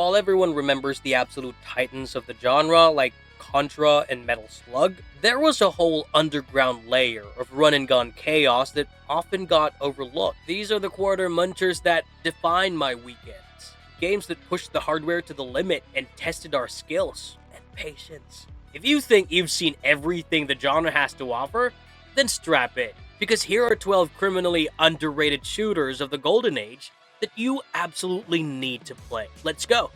while everyone remembers the absolute titans of the genre like Contra and Metal Slug, there was a whole underground layer of run-and-gun chaos that often got overlooked. These are the Quarter-munchers that define my weekends. Games that pushed the hardware to the limit and tested our skills and patience. If you think you've seen everything the genre has to offer, then strap in, because here are 12 criminally underrated shooters of the golden age that you absolutely need to play. Let's go!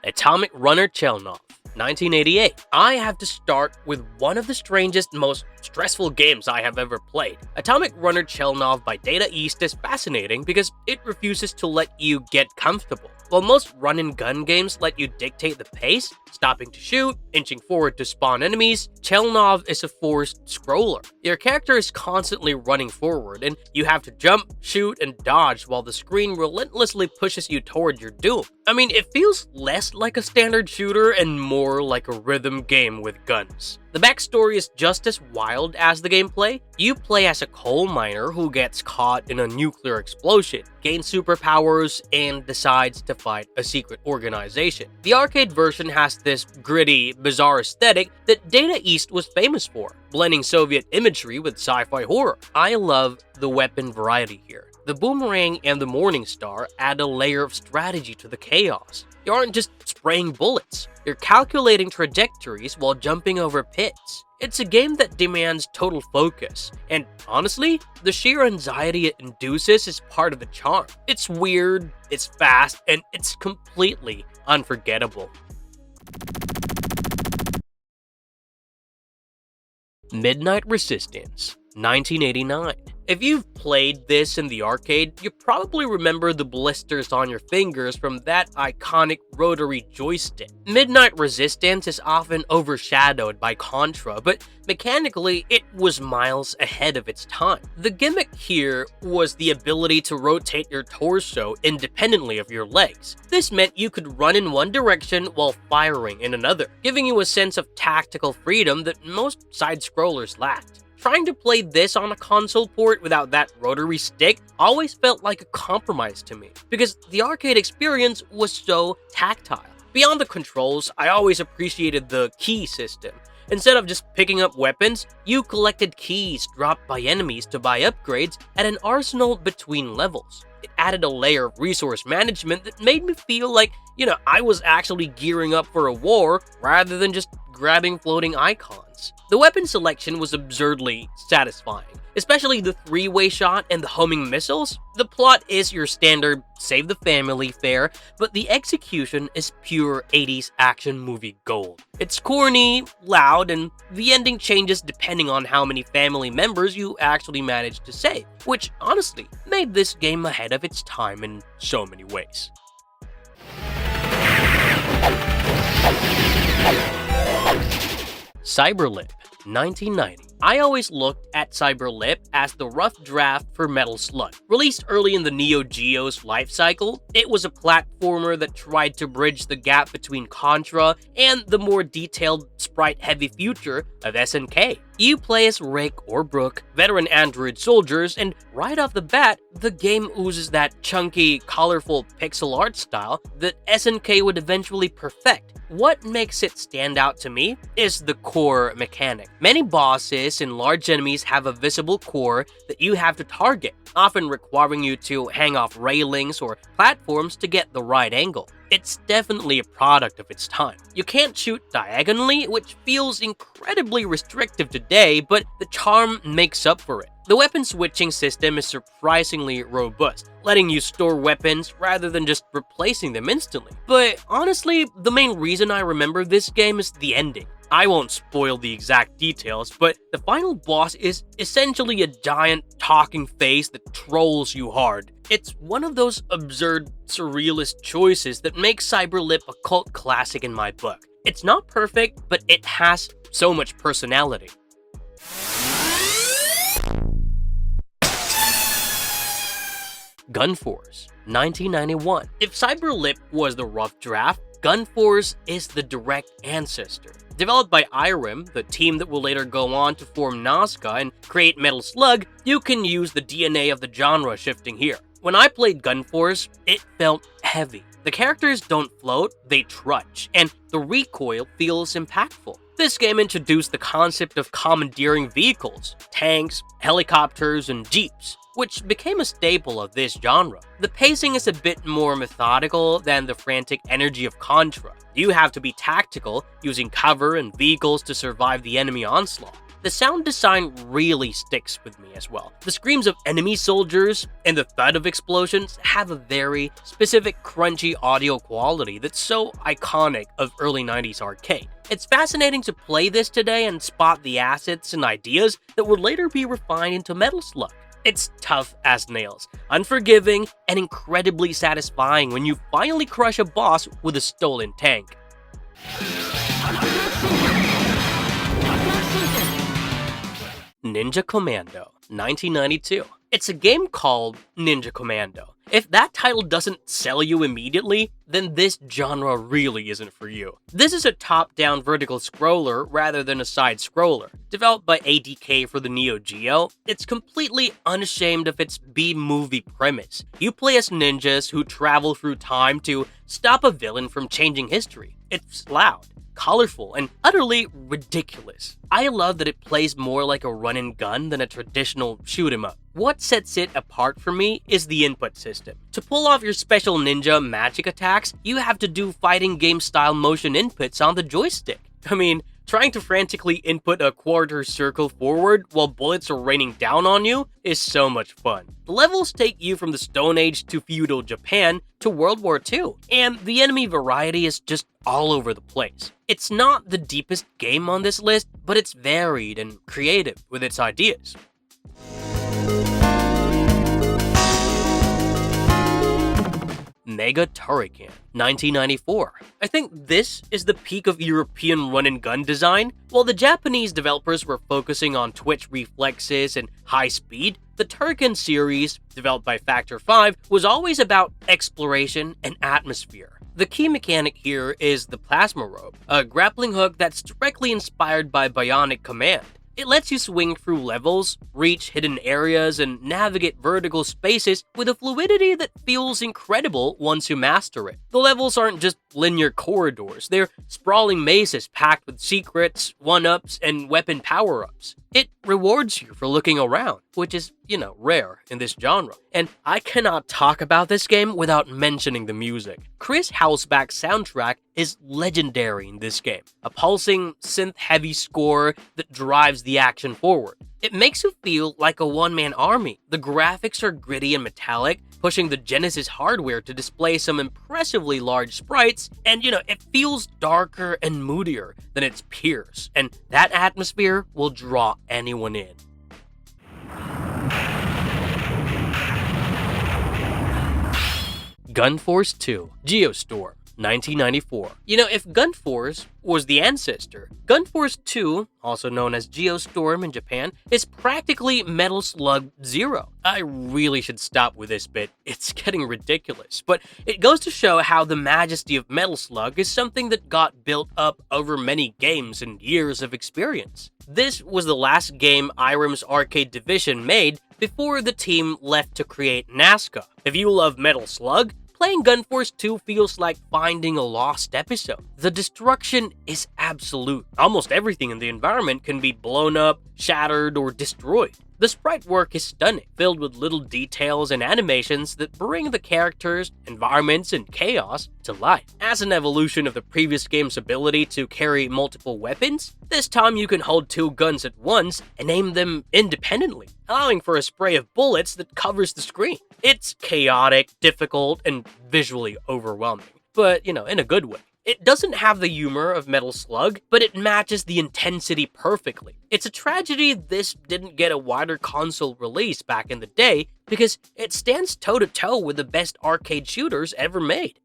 Atomic Runner Chelnov, 1988. I have to start with one of the strangest, most stressful games I have ever played. Atomic Runner Chelnov by Data East is fascinating because it refuses to let you get comfortable. While most run-and-gun games let you dictate the pace, stopping to shoot, inching forward to spawn enemies, Chelnov is a forced scroller. Your character is constantly running forward, and you have to jump, shoot, and dodge while the screen relentlessly pushes you toward your doom. I mean, it feels less like a standard shooter and more like a rhythm game with guns. The backstory is just as wild as the gameplay. You play as a coal miner who gets caught in a nuclear explosion, gains superpowers, and decides to fight a secret organization. The arcade version has this gritty, bizarre aesthetic that Data East was famous for, blending Soviet imagery with sci-fi horror. I love the weapon variety here. The boomerang and the morning star add a layer of strategy to the chaos. You aren't just spraying bullets, you're calculating trajectories while jumping over pits. It's a game that demands total focus, and honestly, the sheer anxiety it induces is part of the charm. It's weird, it's fast, and it's completely unforgettable. Midnight Resistance, 1989. If you've played this in the arcade, you probably remember the blisters on your fingers from that iconic rotary joystick. Midnight Resistance is often overshadowed by Contra, but mechanically, it was miles ahead of its time. The gimmick here was the ability to rotate your torso independently of your legs. This meant you could run in one direction while firing in another, giving you a sense of tactical freedom that most side-scrollers lacked. Trying to play this on a console port without that rotary stick always felt like a compromise to me, because the arcade experience was so tactile. Beyond the controls, I always appreciated the key system. Instead of just picking up weapons, you collected keys dropped by enemies to buy upgrades at an arsenal between levels. It added a layer of resource management that made me feel like, I was actually gearing up for a war rather than just grabbing floating icons. The weapon selection was absurdly satisfying, especially the three-way shot and the homing missiles. The plot is your standard save the family fare, but the execution is pure 80s action movie gold. It's corny, loud, and the ending changes depending on how many family members you actually manage to save, which honestly made this game ahead of its time in so many ways. Cyberlip, 1990. I always looked at Cyberlip as the rough draft for Metal Slug. Released early in the Neo Geo's life cycle, it was a platformer that tried to bridge the gap between Contra and the more detailed, sprite-heavy future of SNK. You play as Rick or Brooke, veteran android soldiers, and right off the bat, the game oozes that chunky, colorful pixel art style that SNK would eventually perfect. What makes it stand out to me is the core mechanic. Many bosses and large enemies have a visible core that you have to target, often requiring you to hang off railings or platforms to get the right angle. It's definitely a product of its time. You can't shoot diagonally, which feels incredibly restrictive today, but the charm makes up for it. The weapon switching system is surprisingly robust, letting you store weapons rather than just replacing them instantly. But honestly, the main reason I remember this game is the ending. I won't spoil the exact details, but the final boss is essentially a giant talking face that trolls you hard. It's one of those absurd, surrealist choices that makes Cyberlip a cult classic in my book. It's not perfect, but it has so much personality. Gunforce, 1991. If Cyberlip was the rough draft, Gunforce is the direct ancestor. Developed by Irem, the team that will later go on to form Nazca and create Metal Slug, you can use the DNA of the genre shifting here. When I played Gunforce, it felt heavy. The characters don't float, they trudge, and the recoil feels impactful. This game introduced the concept of commandeering vehicles, tanks, helicopters, and jeeps, which became a staple of this genre. The pacing is a bit more methodical than the frantic energy of Contra. You have to be tactical, using cover and vehicles to survive the enemy onslaught. The sound design really sticks with me as well. The screams of enemy soldiers and the thud of explosions have a very specific crunchy audio quality that's so iconic of early 90s arcade. It's fascinating to play this today and spot the assets and ideas that would later be refined into Metal Slug. It's tough as nails, unforgiving, and incredibly satisfying when you finally crush a boss with a stolen tank. Ninja Commando, 1992. It's a game called Ninja Commando. If that title doesn't sell you immediately, then this genre really isn't for you. This is a top-down vertical scroller rather than a side-scroller. Developed by ADK for the Neo Geo, it's completely unashamed of its B-movie premise. You play as ninjas who travel through time to stop a villain from changing history. It's loud, colorful, and utterly ridiculous. I love that it plays more like a run-and-gun than a traditional shoot-'em-up. What sets it apart for me is the input system. To pull off your special ninja magic attacks, you have to do fighting game-style motion inputs on the joystick. I mean, trying to frantically input a quarter circle forward while bullets are raining down on you is so much fun. The levels take you from the Stone Age to feudal Japan to World War II, and the enemy variety is just all over the place. It's not the deepest game on this list, but it's varied and creative with its ideas. Mega Turrican, 1994. I think this is the peak of European run-and-gun design. While the Japanese developers were focusing on twitch reflexes and high speed, the Turrican series, developed by Factor 5, was always about exploration and atmosphere. The key mechanic here is the Plasma Robe, a grappling hook that's directly inspired by Bionic Command. It lets you swing through levels, reach hidden areas, and navigate vertical spaces with a fluidity that feels incredible once you master it. The levels aren't just linear corridors, they're sprawling mazes packed with secrets, one-ups, and weapon power-ups. It rewards you for looking around, which is, rare in this genre. And I cannot talk about this game without mentioning the music. Chris Hausbach's soundtrack is legendary in this game. A pulsing, synth-heavy score that drives the action forward. It makes you feel like a one-man army. The graphics are gritty and metallic, pushing the Genesis hardware to display some impressively large sprites, and it feels darker and moodier than its peers, and that atmosphere will draw anyone in. Gunforce 2, Geostorm, 1994. If Gunforce was the ancestor, Gunforce 2, also known as Geostorm in Japan, is practically Metal Slug 0. I really should stop with this bit, it's getting ridiculous, but it goes to show how the majesty of Metal Slug is something that got built up over many games and years of experience. This was the last game Irem's arcade division made before the team left to create Nazca. If you love Metal Slug, playing Gunforce 2 feels like finding a lost episode. The destruction is absolute. Almost everything in the environment can be blown up, shattered, or destroyed. The sprite work is stunning, filled with little details and animations that bring the characters, environments, and chaos to life. As an evolution of the previous game's ability to carry multiple weapons, this time you can hold two guns at once and aim them independently, allowing for a spray of bullets that covers the screen. It's chaotic, difficult, and visually overwhelming, but, in a good way. It doesn't have the humor of Metal Slug, but it matches the intensity perfectly. It's a tragedy this didn't get a wider console release back in the day, because it stands toe-to-toe with the best arcade shooters ever made.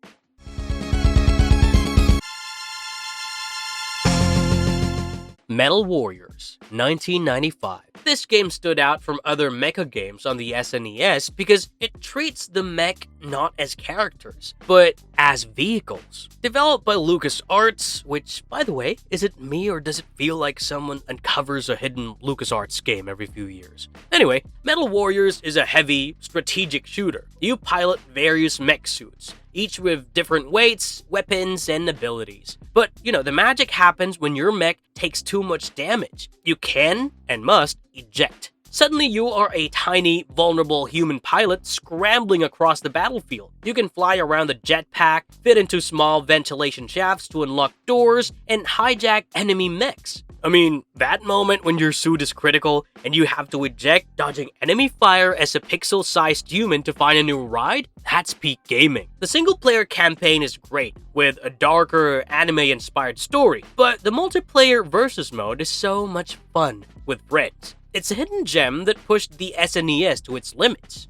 Metal Warriors, 1995. This game stood out from other mecha games on the SNES because it treats the mech not as characters, but as vehicles. Developed by LucasArts, which, by the way, is it me or does it feel like someone uncovers a hidden LucasArts game every few years? Anyway, Metal Warriors is a heavy, strategic shooter. You pilot various mech suits, each with different weights, weapons, and abilities. But, the magic happens when your mech takes too much damage. You can, and must, eject. Suddenly you are a tiny, vulnerable human pilot scrambling across the battlefield. You can fly around the jetpack, fit into small ventilation shafts to unlock doors, and hijack enemy mechs. I mean, that moment when your suit is critical and you have to eject, dodging enemy fire as a pixel-sized human to find a new ride? That's peak gaming. The single-player campaign is great, with a darker, anime-inspired story, but the multiplayer versus mode is so much fun with friends. It's a hidden gem that pushed the SNES to its limits.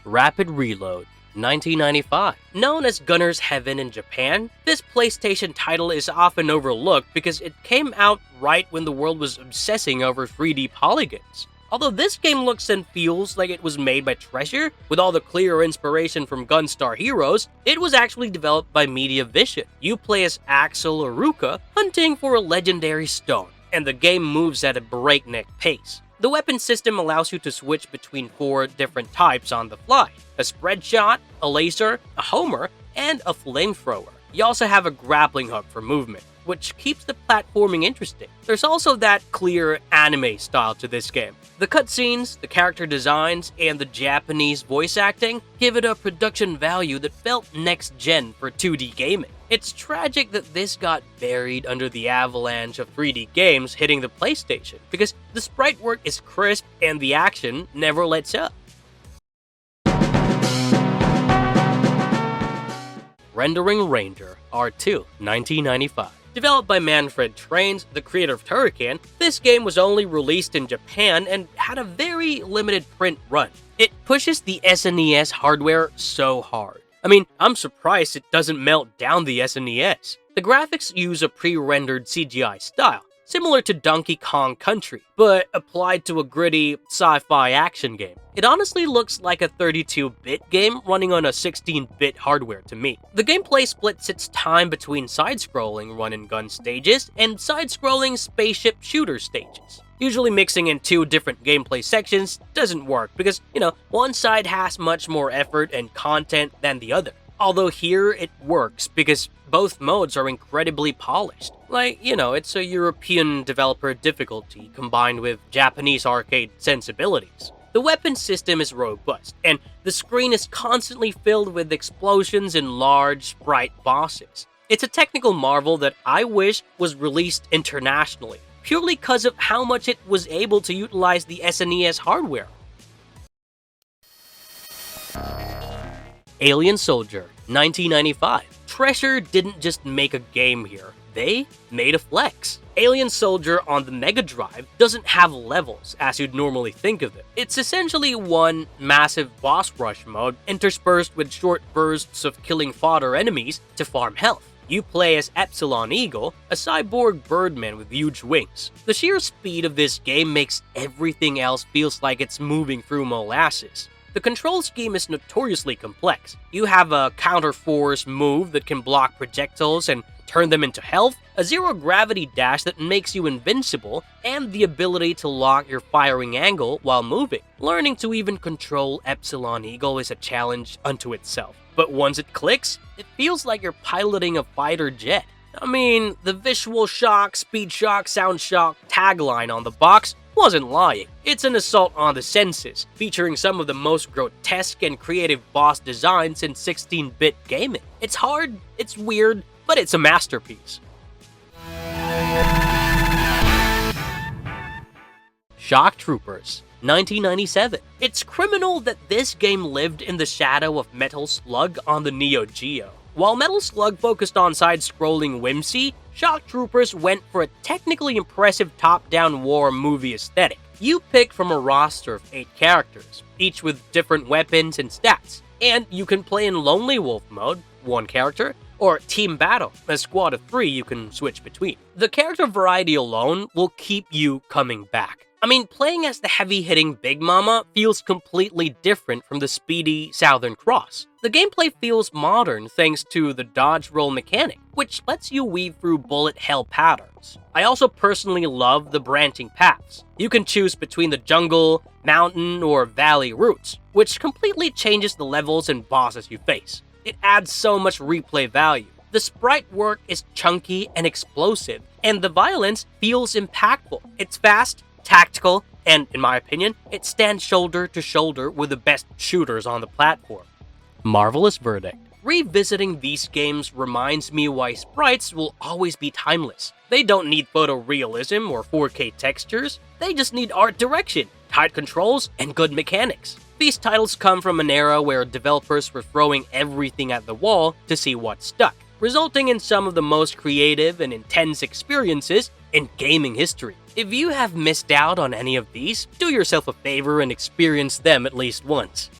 Rapid Reload, 1995. Known as Gunner's Heaven in Japan, this PlayStation title is often overlooked because it came out right when the world was obsessing over 3D polygons. Although this game looks and feels like it was made by Treasure, with all the clear inspiration from Gunstar Heroes, it was actually developed by Media Vision. You play as Axel Aruka, hunting for a legendary stone, and the game moves at a breakneck pace. The weapon system allows you to switch between 4 different types on the fly: a spread shot, a laser, a homer, and a flamethrower. You also have a grappling hook for movement, which keeps the platforming interesting. There's also that clear anime style to this game. The cutscenes, the character designs, and the Japanese voice acting give it a production value that felt next-gen for 2D gaming. It's tragic that this got buried under the avalanche of 3D games hitting the PlayStation, because the sprite work is crisp and the action never lets up. Rendering Ranger R2, 1995. Developed by Manfred Trains, the creator of Turrican, this game was only released in Japan and had a very limited print run. It pushes the SNES hardware so hard. I mean, I'm surprised it doesn't melt down the SNES. The graphics use a pre-rendered CGI style, similar to Donkey Kong Country, but applied to a gritty sci-fi action game. It honestly looks like a 32-bit game running on a 16-bit hardware to me. The gameplay splits its time between side-scrolling run-and-gun stages and side-scrolling spaceship shooter stages. Usually mixing in 2 different gameplay sections doesn't work because, one side has much more effort and content than the other. Although here it works because both modes are incredibly polished. It's a European developer difficulty combined with Japanese arcade sensibilities. The weapon system is robust, and the screen is constantly filled with explosions and large, bright bosses. It's a technical marvel that I wish was released internationally, purely because of how much it was able to utilize the SNES hardware. Alien Soldier, 1995. Treasure didn't just make a game here, they made a flex. Alien Soldier on the Mega Drive doesn't have levels as you'd normally think of it. It's essentially one massive boss rush mode interspersed with short bursts of killing fodder enemies to farm health. You play as Epsilon Eagle, a cyborg birdman with huge wings. The sheer speed of this game makes everything else feels like it's moving through molasses. The control scheme is notoriously complex. You have a counter-force move that can block projectiles and turn them into health, a zero-gravity dash that makes you invincible, and the ability to lock your firing angle while moving. Learning to even control Epsilon Eagle is a challenge unto itself. But once it clicks, it feels like you're piloting a fighter jet. I mean, the visual shock, speed shock, sound shock tagline on the box wasn't lying. It's an assault on the senses, featuring some of the most grotesque and creative boss designs in 16-bit gaming. It's hard, it's weird, but it's a masterpiece. Shock Troopers, 1997. It's criminal that this game lived in the shadow of Metal Slug on the Neo Geo. While Metal Slug focused on side-scrolling whimsy, Shock Troopers went for a technically impressive top-down war movie aesthetic. You pick from a roster of 8 characters, each with different weapons and stats, and you can play in Lonely Wolf mode, 1 character, or Team Battle, a squad of 3 you can switch between. The character variety alone will keep you coming back. I mean, playing as the heavy-hitting Big Mama feels completely different from the speedy Southern Cross. The gameplay feels modern thanks to the dodge roll mechanic, which lets you weave through bullet hell patterns. I also personally love the branching paths. You can choose between the jungle, mountain, or valley routes, which completely changes the levels and bosses you face. It adds so much replay value. The sprite work is chunky and explosive, and the violence feels impactful. It's fast, tactical, and, in my opinion, it stands shoulder to shoulder with the best shooters on the platform. Marvelous verdict. Revisiting these games reminds me why sprites will always be timeless. They don't need photorealism or 4K textures, they just need art direction, tight controls, and good mechanics. These titles come from an era where developers were throwing everything at the wall to see what stuck, resulting in some of the most creative and intense experiences in gaming history. If you have missed out on any of these, do yourself a favor and experience them at least once.